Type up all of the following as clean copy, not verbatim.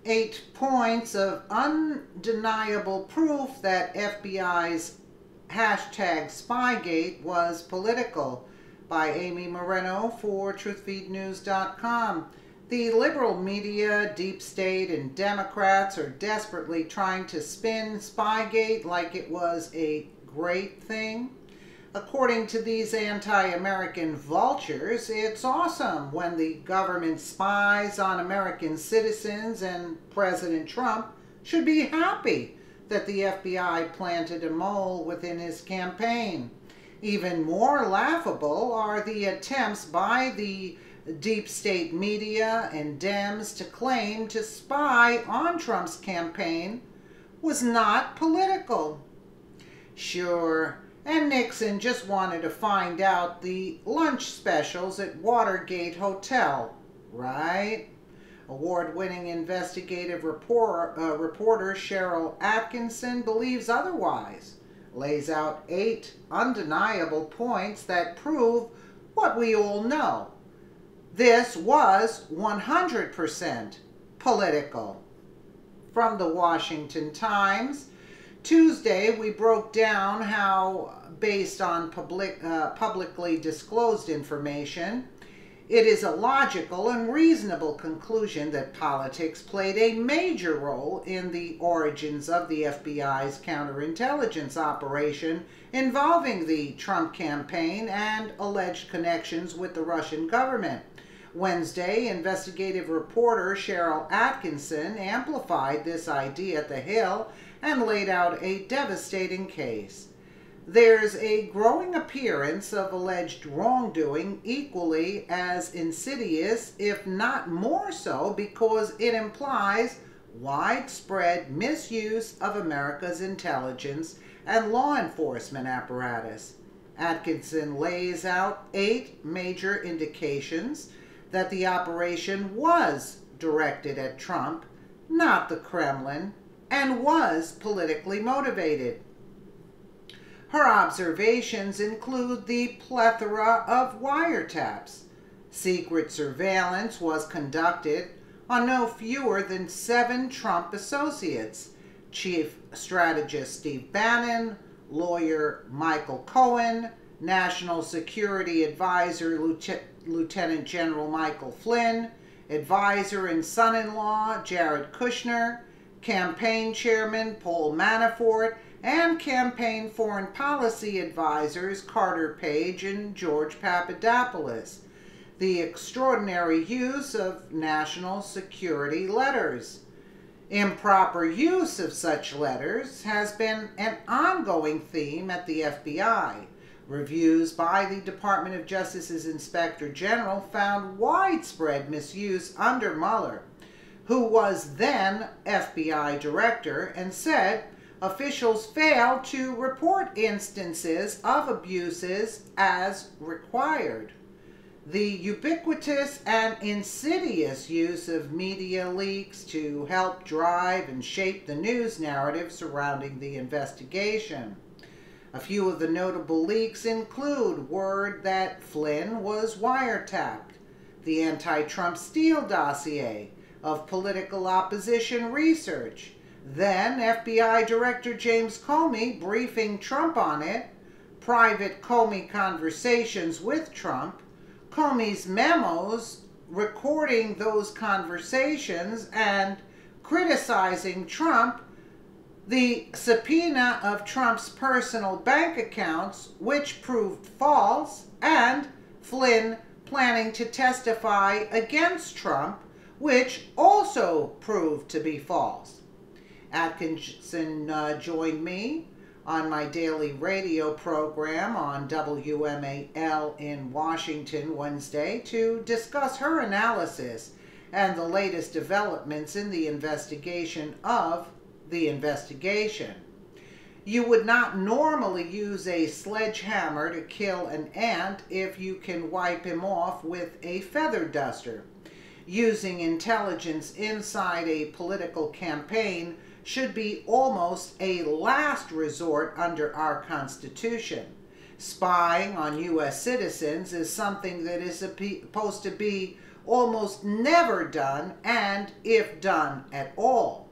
8 points of undeniable proof that FBI's hashtag Spygate was political, by Amy Moreno for TruthFeedNews.com. The liberal media, deep state, and Democrats are desperately trying to spin Spygate like it was a great thing. According to these anti-American vultures, it's awesome when the government spies on American citizens, and President Trump should be happy that the FBI planted a mole within his campaign. Even more laughable are the attempts by the deep state media and Dems to claim to spy on Trump's campaign was not political. Sure, and Nixon just wanted to find out the lunch specials at Watergate Hotel, right? Award-winning investigative reporter Sharyl Attkisson believes otherwise, lays out 8 undeniable points that prove what we all know. This was 100% political. From the Washington Times, Tuesday we broke down how, based on publicly disclosed information, it is a logical and reasonable conclusion that politics played a major role in the origins of the FBI's counterintelligence operation involving the Trump campaign and alleged connections with the Russian government. Wednesday, investigative reporter Sharyl Attkisson amplified this idea at The Hill and laid out a devastating case. There's a growing appearance of alleged wrongdoing equally as insidious, if not more so, because it implies widespread misuse of America's intelligence and law enforcement apparatus. Attkisson lays out 8 major indications that the operation was directed at Trump, not the Kremlin, and was politically motivated. Her observations include the plethora of wiretaps. Secret surveillance was conducted on no fewer than 7 Trump associates: Chief Strategist Steve Bannon, lawyer Michael Cohen, National Security Advisor Lieutenant General Michael Flynn, advisor and son-in-law Jared Kushner, campaign chairman Paul Manafort, and campaign foreign policy advisors Carter Page and George Papadopoulos. The extraordinary use of national security letters. Improper use of such letters has been an ongoing theme at the FBI. Reviews by the Department of Justice's Inspector General found widespread misuse under Mueller, who was then FBI Director, and said officials failed to report instances of abuses as required. The ubiquitous and insidious use of media leaks to help drive and shape the news narrative surrounding the investigation. A few of the notable leaks include word that Flynn was wiretapped, the anti-Trump Steele dossier of political opposition research, then FBI Director James Comey briefing Trump on it, private Comey conversations with Trump, Comey's memos recording those conversations and criticizing Trump, the subpoena of Trump's personal bank accounts, which proved false, and Flynn planning to testify against Trump, which also proved to be false. Attkisson joined me on my daily radio program on WMAL in Washington Wednesday to discuss her analysis and the latest developments in the investigation of the investigation. You would not normally use a sledgehammer to kill an ant if you can wipe him off with a feather duster. Using intelligence inside a political campaign should be almost a last resort under our Constitution. Spying on U.S. citizens is something that is supposed to be almost never done, and if done at all,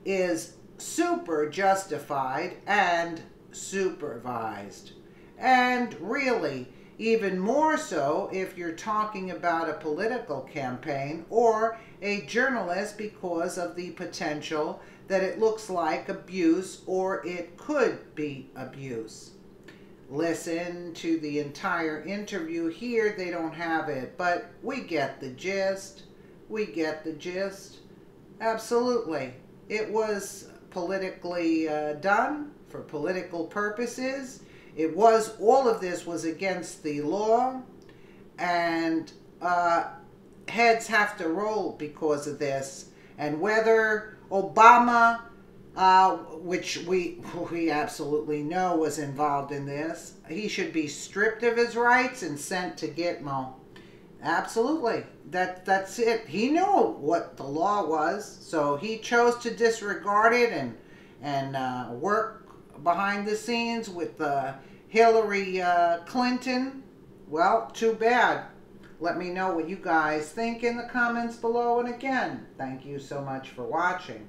is super justified and supervised. And really, even more so if you're talking about a political campaign or a journalist, because of the potential that it looks like abuse or it could be abuse. Listen to the entire interview here. They don't have it, but we get the gist. We get the gist. Absolutely. It was politically done for political purposes. It was, all of this was against the law, and heads have to roll because of this. And whether Obama, which we absolutely know was involved in this, he should be stripped of his rights and sent to Gitmo. Absolutely. That's it. He knew what the law was, so he chose to disregard it and work behind the scenes with Hillary Clinton. Well, too bad. Let me know what you guys think in the comments below. And again, thank you so much for watching.